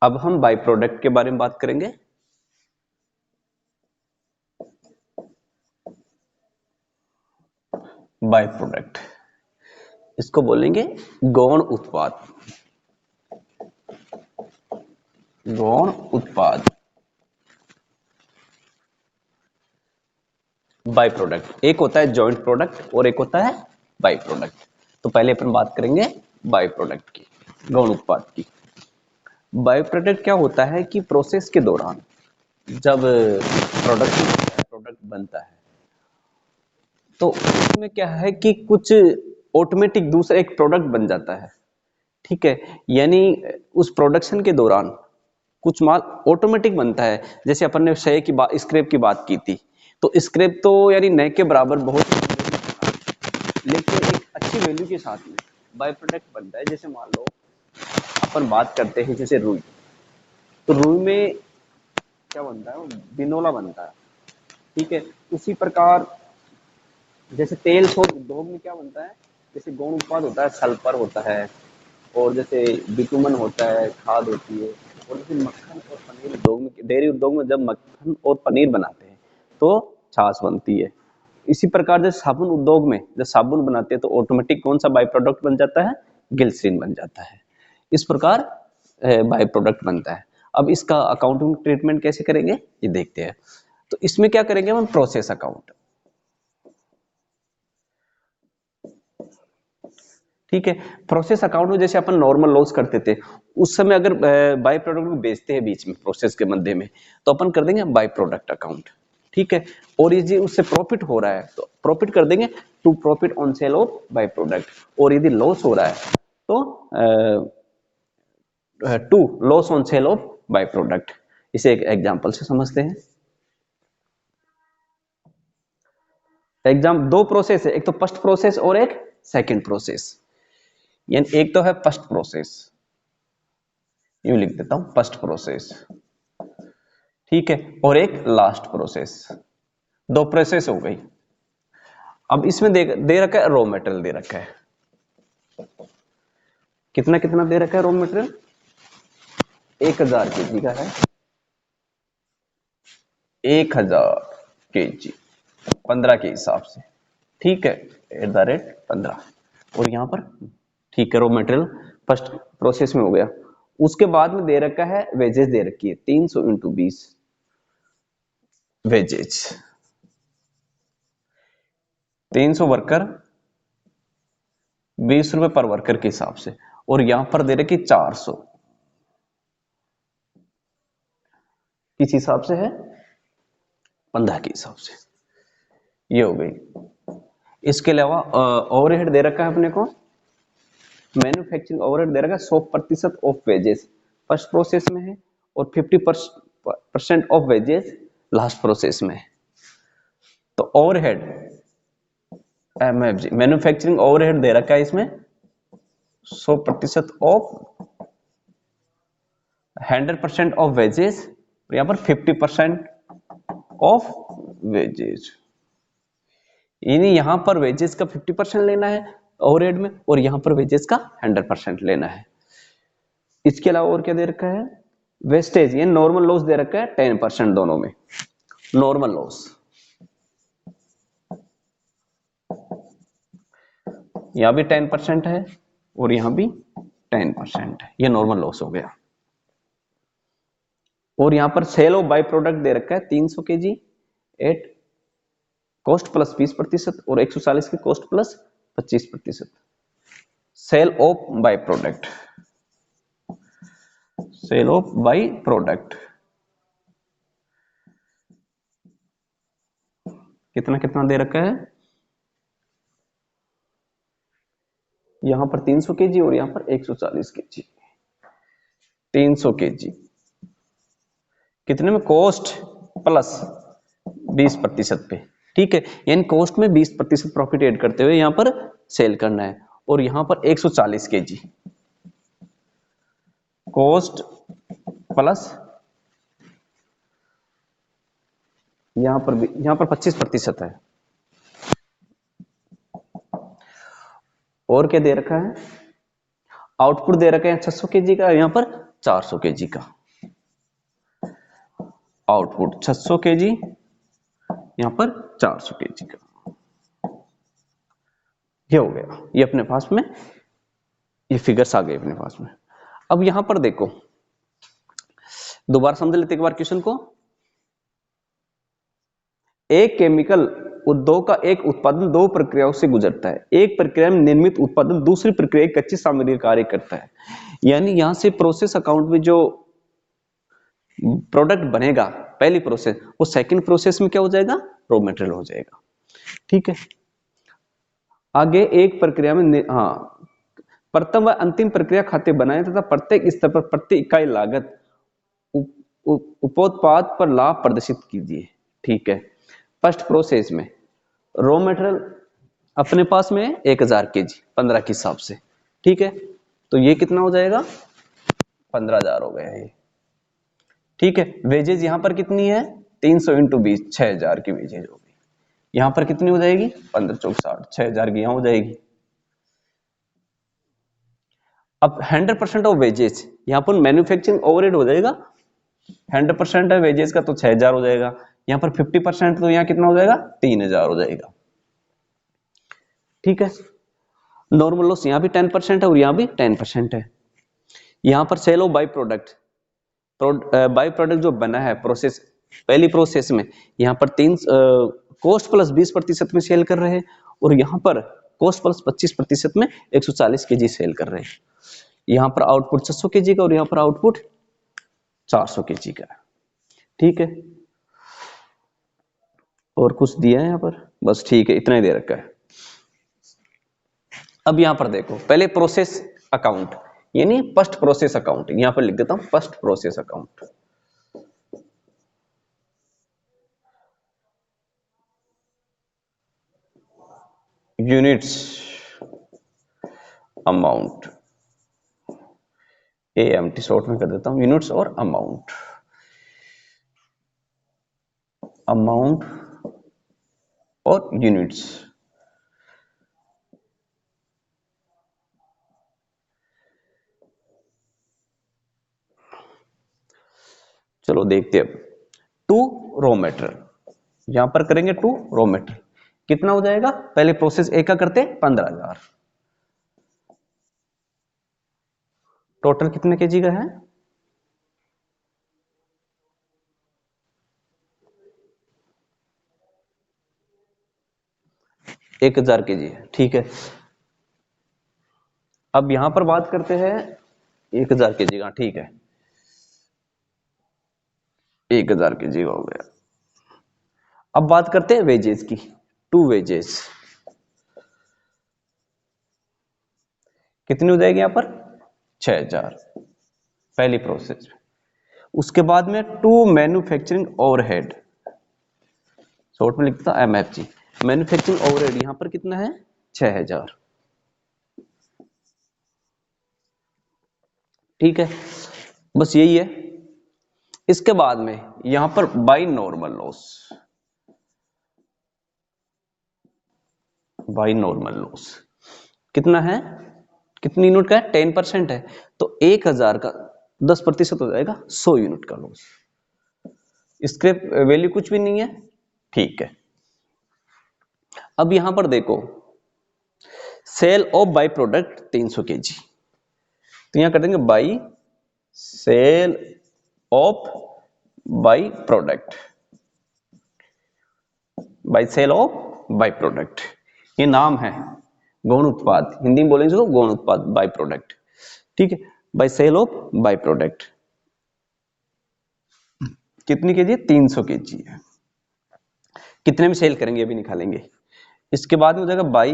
अब हम by product के बारे में बात करेंगे। बाय प्रोडक्ट इसको बोलेंगे गौण उत्पाद। गौण उत्पाद बाय प्रोडक्ट, एक होता है जॉइंट प्रोडक्ट और एक होता है बाय प्रोडक्ट। तो पहले अपन बात करेंगे बाय प्रोडक्ट की, गौण उत्पाद की। बाय प्रोडक्ट क्या होता है कि प्रोसेस के दौरान जब प्रोडक्ट बनता है तो उसमें क्या है कि कुछ ऑटोमेटिक दूसरा एक प्रोडक्ट बन जाता है। ठीक है, यानी उस प्रोडक्शन के दौरान कुछ माल ऑटोमेटिक बनता है। जैसे अपन ने शय की बात, स्क्रैप की बात की थी, तो स्क्रैप तो यानी नए के बराबर बहुत, लेकिन एक अच्छी वैल्यू के साथ में बाय प्रोडक्ट बनता है। जैसे मान लो अपन बात करते हैं जैसे रुई, तो रुई में क्या बनता है, बिनोला बनता है। ठीक है, उसी प्रकार जैसे तेल शोध उद्योग में क्या बनता है, जैसे गौण उत्पाद होता है, सल्फर होता है, और जैसे बिटुमन होता है, खाद होती है। और जैसे मक्खन और पनीर उद्योग में, डेयरी उद्योग में जब मक्खन और पनीर बनाते हैं तो छाछ बनती है। इसी प्रकार जैसे साबुन उद्योग में जब साबुन बनाते हैं तो ऑटोमेटिक कौन सा बाय प्रोडक्ट बन जाता है, ग्लिसरीन बन जाता है। इस प्रकार बाय प्रोडक्ट बनता है। अब इसका अकाउंटिंग ट्रीटमेंट कैसे करेंगे ये देखते हैं। तो इसमें क्या करेंगे हम, प्रोसेस अकाउंट। ठीक है, प्रोसेस अकाउंट में जैसे अपन नॉर्मल लॉस करते थे, उस समय अगर बाय प्रोडक्ट को बेचते हैं बीच में प्रोसेस के मध्य में, तो अपन कर देंगे बाय प्रोडक्ट अकाउंट। ठीक है, और ये उससे प्रॉफिट हो रहा है तो प्रॉफिट कर देंगे to profit on sale of by product, और यदि लॉस हो रहा है तो to loss on sale of by product. इसे एक एग्जांपल से समझते हैं। दो प्रोसेस है, एक तो फर्स्ट प्रोसेस और एक सेकंड प्रोसेस। यानी एक तो है फर्स्ट प्रोसेस, यूं लिख देता हूं फर्स्ट प्रोसेस, ठीक है, और एक लास्ट प्रोसेस। दो प्रोसेस हो गई। अब इसमें दे रखा है रॉ मटेरियल, दे रखा है कितना कितना दे रखा है रॉ मटेरियल, 1000 केजी का है, 1000 केजी 15 के हिसाब से। ठीक है, @15। और यहां पर ठीक है, रॉ मटेरियल फर्स्ट प्रोसेस में हो गया। उसके बाद में दे रखा है वेजेस, दे रखी है 300 इंटू 20 वेजेज, 300 वर्कर, 20 रुपए पर वर्कर के हिसाब से। और यहां पर दे रखी 400, किस हिसाब से है, 15 के हिसाब से। ये हो गई। इसके अलावा ओवरहेड दे रखा है अपने को, मैन्युफैक्चरिंग ओवरहेड दे रखा है 100% ऑफ वेजेस फर्स्ट प्रोसेस में है, और 50% ऑफ वेजेस लास्ट प्रोसेस में है। तो ओवरहेड MFG मैन्युफैक्चरिंग ओवरहेड दे रखा है इसमें 100% ऑफ 100% ऑफ वेजेस, और यहां पर 50% ऑफ वेजेस। यानी यहां पर वेजेस का 50% लेना है ओवरहेड में, और यहां पर वेजेस का 100% लेना है। इसके अलावा और क्या दे रखा है, वेस्टेज, ये नॉर्मल लॉस दे रखा है 10% दोनों में। नॉर्मल लॉस यहां भी 10% है और यहां भी 10% है, ये नॉर्मल लॉस हो गया। और यहां पर सेल ऑफ बाय प्रोडक्ट दे रखा है 300 केजी एट कॉस्ट प्लस 20% और 140 की cost plus 25%। Sale of by product, sale of by product कितना कितना दे रखा है, यहां पर 300 केजी और यहां पर 140 केजी। 300 केजी कितने में, कॉस्ट प्लस 20% पे। ठीक है, यानी कॉस्ट में 20% प्रॉफिट ऐड करते हुए यहां पर सेल करना है। और यहां पर 140 केजी कॉस्ट प्लस, यहां पर 25% है। और क्या दे रखा है, आउटपुट दे रखा है 600 केजी का, यहां पर 400 केजी का, आउटपुट 600 केजी, यहां पर 400 केजी का। ये हो गया, ये अपने पास में ये फिगर्स आ गए अपने पास में। अब यहां पर देखो, दोबारा समझ लेते एक बार क्वेश्चन को। एक केमिकल उद्योग का एक उत्पादन दो प्रक्रियाओं से गुजरता है। एक प्रक्रिया में निर्मित उत्पादन दूसरी प्रक्रिया की कच्ची सामग्री कार्य करता है। यानी यहां से प्रोसेस अकाउंट में जो प्रोडक्ट बनेगा, पहली प्रोसेस, वो सेकंड प्रोसेस में क्या हो जाएगा, रॉ मटेरियल हो जाएगा। ठीक है, आगे एक प्रक्रिया में प्रथम व अंतिम प्रक्रिया खाते बनाए तथा प्रत्येक स्तर पर प्रति इकाई लागत उपोत्पाद पर लाभ प्रदर्शित कीजिए। ठीक है, फर्स्ट प्रोसेस में रॉ मटेरियल अपने पास में 1000 केजी 15 के हिसाब से। ठीक है, तो ये कितना हो जाएगा, 15,000 हो गया ये। ठीक है, वेजेज यहां पर कितनी है, 300 इंटू 20, 6000 की वेजेज हो गई। यहां पर कितनी हो जाएगी, 15 चौक 60, 6000 की यहां हो जाएगी। अब 100% ऑफ वेजेज, यहां पर मैन्युफैक्चरिंग ओवरहेड हो जाएगा, 100% है वेजेज का तो 6000 हो जाएगा। यहां पर 50% तो यहां कितना हो जाएगा, 3000 हो जाएगा। ठीक है, नॉर्मल लॉस यहां भी 10% है और यहां भी 10% है। यहां पर sale of by product, by product जो बना है प्रोसेस, पहली प्रोसेस में यहां पर कॉस्ट प्लस 20% में सेल कर रहे हैं, और यहां पर कॉस्ट प्लस 25% में 140 केजी सेल कर रहे हैं। यहां पर आउटपुट 600 केजी का और यहां पर आउटपुट 400 केजी का। ठीक है, और कुछ दिया है यहां पर, बस ठीक है, इतना ही दे रखा है। अब यहां पर देखो, पहले प्रोसेस अकाउंट यानी फर्स्ट प्रोसेस अकाउंट, यहां पर लिख देता हूं first process account. Units amount, AMT short में कर देता हूं, यूनिट्स और अमाउंट, अमाउंट और यूनिट्स। चलो देखते हैं अब, टू रॉ मटेरियल, यहां पर करेंगे टू रॉ मटेरियल, कितना हो जाएगा, पहले प्रोसेस ए का करते 15,000, टोटल कितने केजी का है, 1000 केजी है। ठीक है, अब यहां पर बात करते हैं 1000 केजी का। ठीक है, 1000 केजी हो गया। अब बात करते हैं वेजेस की, टू वेजेस कितनी हो जाएगी, यहां पर 6000 पहली प्रोसेस। उसके बाद में टू मैन्युफैक्चरिंग ओवरहेड, शॉर्ट में लिखता MFG, मैन्युफैक्चरिंग ओवरहेड यहां पर कितना है, 6000। ठीक है, बस यही है। इसके बाद में यहां पर by normal loss, by normal loss कितना है, कितनी यूनिट का है, 10% है, तो 1000 का 10% हो जाएगा 100 यूनिट का लॉस। स्क्रैप वैल्यू कुछ भी नहीं है। ठीक है, अब यहां पर देखो, sale of by product 300 KG, तो यहां कर देंगे by sale of by product, by sale of by product, ये नाम है गौण उत्पाद, हिंदी में बोलेंगे तो गौण उत्पाद, बाई प्रोडक्ट। ठीक है, by sale of by product कितनी केजी, 300 केजी है। कितने में सेल करेंगे अभी निकालेंगे। इसके बाद में हो जाएगा बाई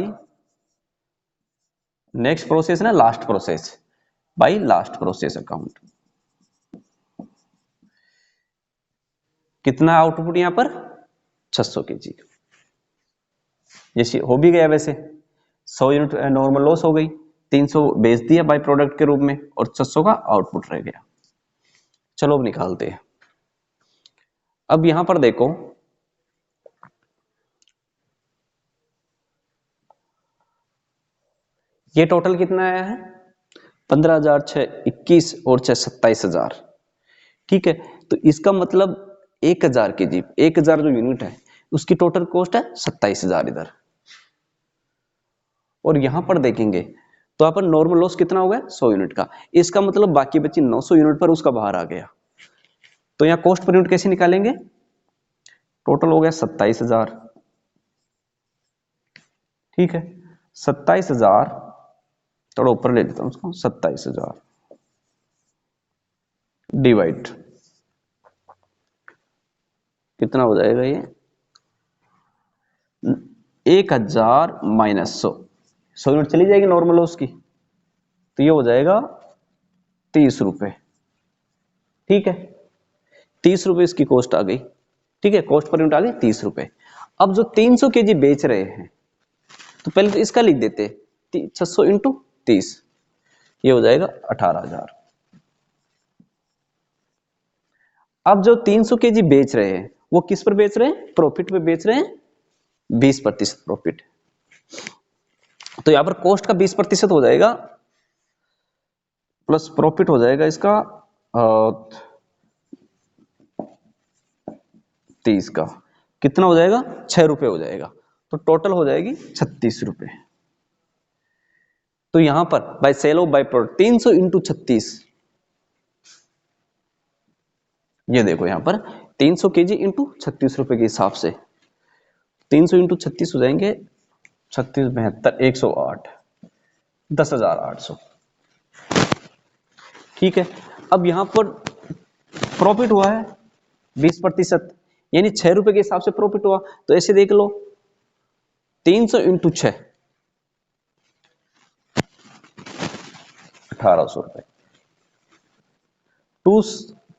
नेक्स्ट प्रोसेस ना, last process, by last process account, कितना आउटपुट यहां पर 600 केजी का। जैसे हो भी गया वैसे, 100 यूनिट नॉर्मल लॉस हो गई, 300 बेच दिया बाई प्रोडक्ट के रूप में और 600 का आउटपुट रह गया। चलो अब निकालते हैं। अब यहां पर देखो, ये टोटल कितना आया है, 15,000 6 21 और 6 27,000। ठीक है, तो इसका मतलब 1,000 केजी, 1,000 जो यूनिट है उसकी टोटल कॉस्ट है 27,000 इधर। और यहां पर देखेंगे तो यहाँ पर नॉर्मल लॉस कितना हो गया 100 यूनिट का, इसका मतलब बाकी बची 900 यूनिट पर उसका बाहर आ गया। तो यहाँ कॉस्ट पर यूनिट कैसे निकालेंगे, टोटल हो गया 27,000। ठीक है, 27,000, थोड़ा ऊपर ले लेता हूं उसको, 27,000 डिवाइड, कितना हो जाएगा ये 1,000 माइनस 100 यूनिट चली जाएगी नॉर्मल लॉस की, तो ये हो जाएगा 30 रुपए। ठीक है, 30 रुपए इसकी कॉस्ट आ गई। ठीक है, कॉस्ट पर यूनिट आ गई 30 रुपए। अब जो 300 केजी बेच रहे हैं तो पहले तो इसका लिख देते 600 इंटू 30, ये हो जाएगा 18,000। अब जो 300 केजी बेच रहे हैं वो किस पर बेच रहे हैं, प्रॉफिट पे बेच रहे हैं, 20% प्रॉफिट। तो यहां पर कॉस्ट का 20% हो जाएगा प्लस प्रॉफिट हो जाएगा इसका 30 का, कितना हो जाएगा 6 रुपए हो जाएगा, तो टोटल हो जाएगी 36 रुपए। तो यहां पर by sale of by product 300 into 36, ये देखो यहां पर 300 केजी इंटू 36 रुपए के हिसाब से 300 इंटू 36 हो जाएंगे 36 72 108, 10,800। ठीक है, अब यहां पर प्रॉफिट हुआ है 20%, यानी 6 रुपए के हिसाब से प्रॉफिट हुआ। तो ऐसे देख लो 300 इंटू 6 1800 रुपए to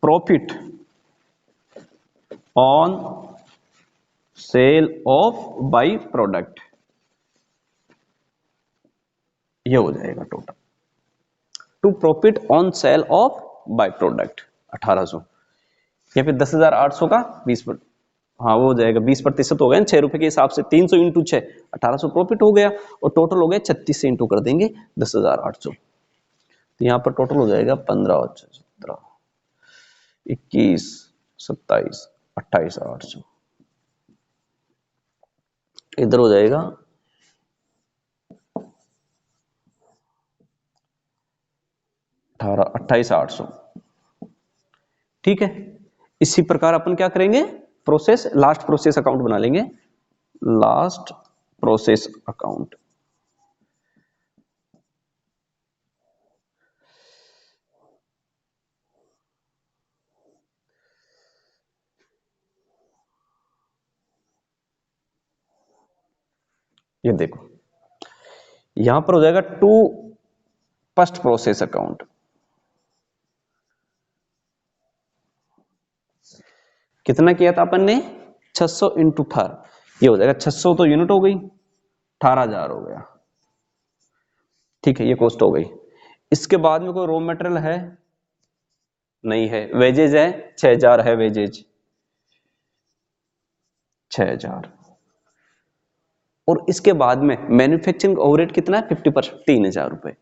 profit on sale of by product, ये हो जाएगा total to profit on sale of by product 1800, या फिर 10,800 का 20 पर, हाँ वो हो जाएगा 20% हो गया 6 रुपए के हिसाब से, 300 इंटू 6 1800 प्रॉफिट हो गया, और टोटल हो गया 36 से इंटू कर देंगे 10,800, तो यहाँ पर टोटल हो जाएगा 15 17 21 27 28,800, इधर हो जाएगा 28,800। ठीक है, इसी प्रकार अपन क्या करेंगे, प्रोसेस लास्ट प्रोसेस अकाउंट बना लेंगे, लास्ट प्रोसेस अकाउंट। ये देखो यहां पर हो जाएगा टू फर्स्ट प्रोसेस अकाउंट, कितना किया था अपन ने 600 इंटू 18, ये हो जाएगा 600 तो यूनिट हो गई, 18,000 हो गया। ठीक है, ये कॉस्ट हो गई। इसके बाद में कोई रॉ मटेरियल है नहीं है, वेजेज है 6,000 है वेजेज 6,000, और इसके बाद में मैन्युफैक्चरिंग ओवरहेड कितना है 50%, 3,000 रुपए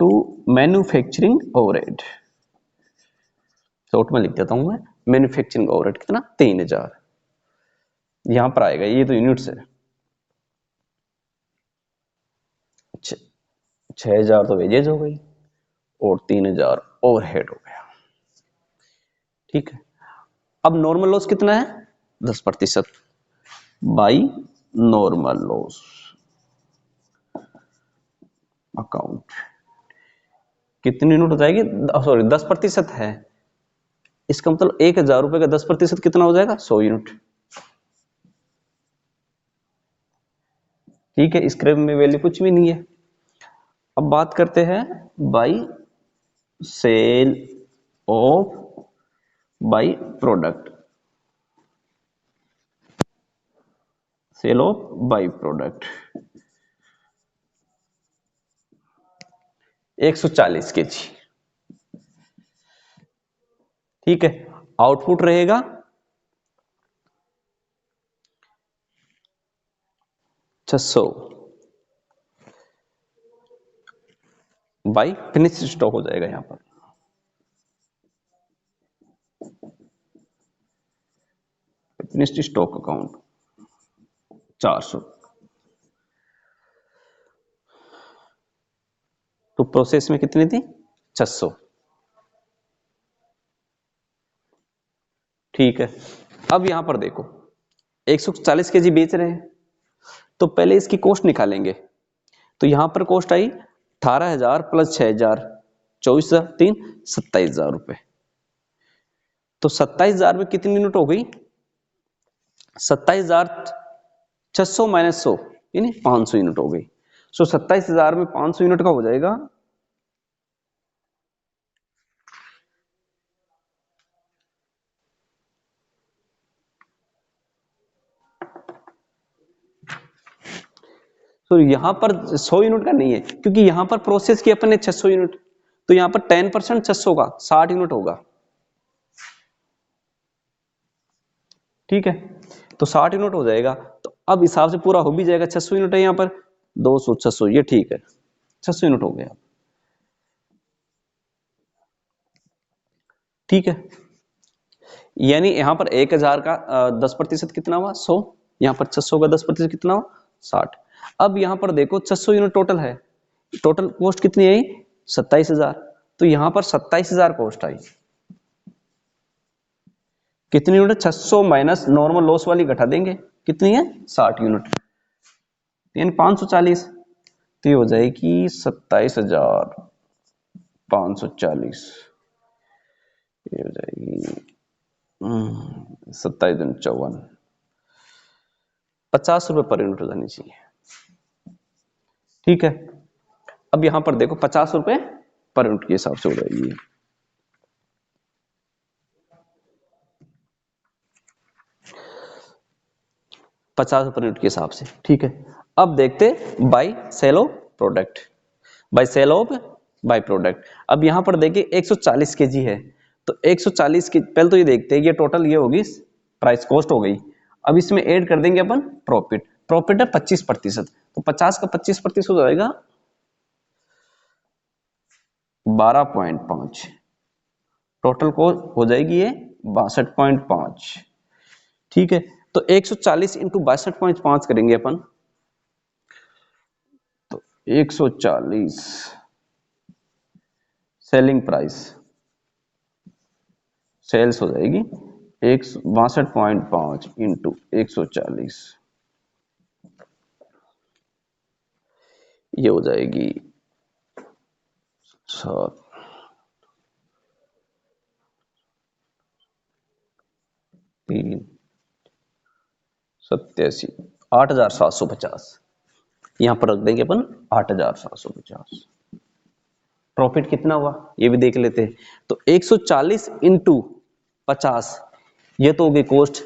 टू मैन्युफैक्चरिंग ओवरहेड, शॉर्ट में लिख देता हूं मैं, मैन्युफैक्चरिंग ओवरहेड कितना 3,000, यहां पर आएगा, ये तो यूनिट्स है, 6,000 तो वेजेज हो गई और 3,000 ओवरहेड हो गया। ठीक है, अब नॉर्मल लॉस कितना है 10% बाई नॉर्मल लॉस अकाउंट, कितनी यूनिट हो जाएगी, सॉरी 10% है, इसका मतलब 1,000 रुपए का 10% कितना हो जाएगा 100 यूनिट। ठीक है, स्क्रैप में वैल्यू कुछ भी नहीं है। अब बात करते हैं by sale of by product, sale of by product 140 KG. ठीक है, आउटपुट रहेगा 600 बाई फिनिश स्टॉक हो जाएगा यहां पर। Finished stock account 400। तो प्रोसेस में कितनी थी 600। ठीक है, अब यहां पर देखो 140 केजी बेच रहे हैं, तो पहले इसकी कॉस्ट निकालेंगे। तो यहां पर कॉस्ट आई 18,000 प्लस 6,000, 24,000 3 27,000 रुपए। तो 27,000 में कितनी यूनिट हो गई 27,600 माइनस 100 यानी 500 यूनिट हो गई। सो 27,000 में 500 यूनिट का हो जाएगा तो यहां पर 100 यूनिट का नहीं है, क्योंकि यहां पर प्रोसेस की अपन ने 600 यूनिट, तो यहां पर 10% 600 का 60 यूनिट होगा। ठीक है, तो 60 यूनिट हो जाएगा। तो अब हिसाब से पूरा हो भी जाएगा, 600 यूनिट है यहां पर, 200 600 ये ठीक है, 600 यूनिट हो गया। ठीक है, यानी यहां पर 1000 का 10% कितना हुआ 100, यहां पर 600 का 10% कितना हुआ 60। अब यहां पर देखो 600 यूनिट टोटल है, टोटल कॉस्ट कितनी आई 27,000, तो यहां पर 27,000 कॉस्ट आई। कितनी यूनिट 600 माइनस नॉर्मल लॉस वाली घटा देंगे, कितनी है 60 यूनिट, यानी 540। तो ये हो जाएगी 27,540, ये हो जाएगी 27,54, 50 रुपए पर यूनिट हो जानी चाहिए। ठीक है, अब यहां पर देखो 50 रुपए पर यूनिट के हिसाब से हो जाएगी, 50 रुपए यूनिट के हिसाब से। ठीक है, अब देखते by sale of product, by sale of by product. अब यहां पर देखिए 140 केजी है, तो 140 के पहले तो ये देखते हैं, ये टोटल ये होगी प्राइस कॉस्ट हो गई। अब इसमें ऐड कर देंगे अपन प्रॉफिट, प्रॉफिट है 25%, तो 50 का 25% हो जाएगा 12.5, टोटल को हो जाएगी ये 62.5। ठीक है, तो 140 इंटू 62.5 करेंगे अपन, तो 140 सेलिंग प्राइस, सेल्स हो जाएगी 62.5 इंटू 140, ये हो जाएगी 7 3 87 8,750, यहां पर रख देंगे अपन 8,750। प्रॉफिट कितना हुआ ये भी देख लेते हैं, तो 140 इंटू 50, ये तो हो गई कॉस्ट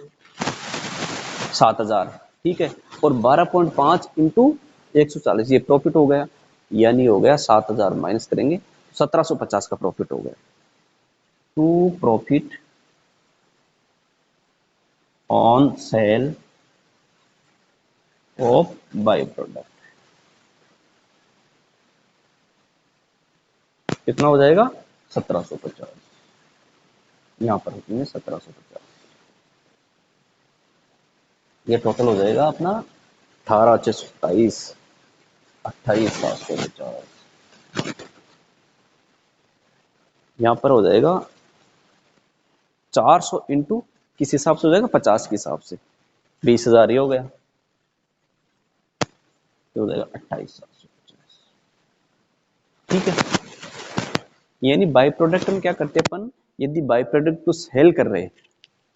7,000। ठीक है, और 12.5 इंटू 140 ये प्रॉफिट हो गया, यानी हो गया 7,000 माइनस करेंगे 1750 का प्रॉफिट हो गया। To profit on sale of by product कितना हो जाएगा 1750, यहां पर रखेंगे 1750, ये टोटल हो जाएगा अपना 18,627 28,750, यहां पर हो जाएगा 400 इंटू किस हिसाब से हो जाएगा 50 के हिसाब से, 20,000 ही हो गया, ये हो जाएगा 28,750। ठीक है, यानी बाय प्रोडक्ट हम क्या करते हैं अपन, यदि बाय प्रोडक्ट को सेल कर रहे हैं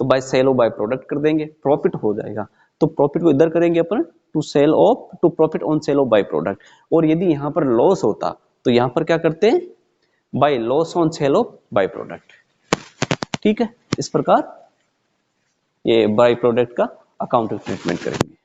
तो by sale of by product कर देंगे, प्रॉफिट हो जाएगा, तो प्रॉफिट को इधर करेंगे अपन to profit on sale of by product. और यदि यहां पर लॉस होता तो यहां पर क्या करते हैं by loss on sale of by product. ठीक है, इस प्रकार ये बाय प्रोडक्ट का अकाउंटिंग ट्रीटमेंट करेंगे।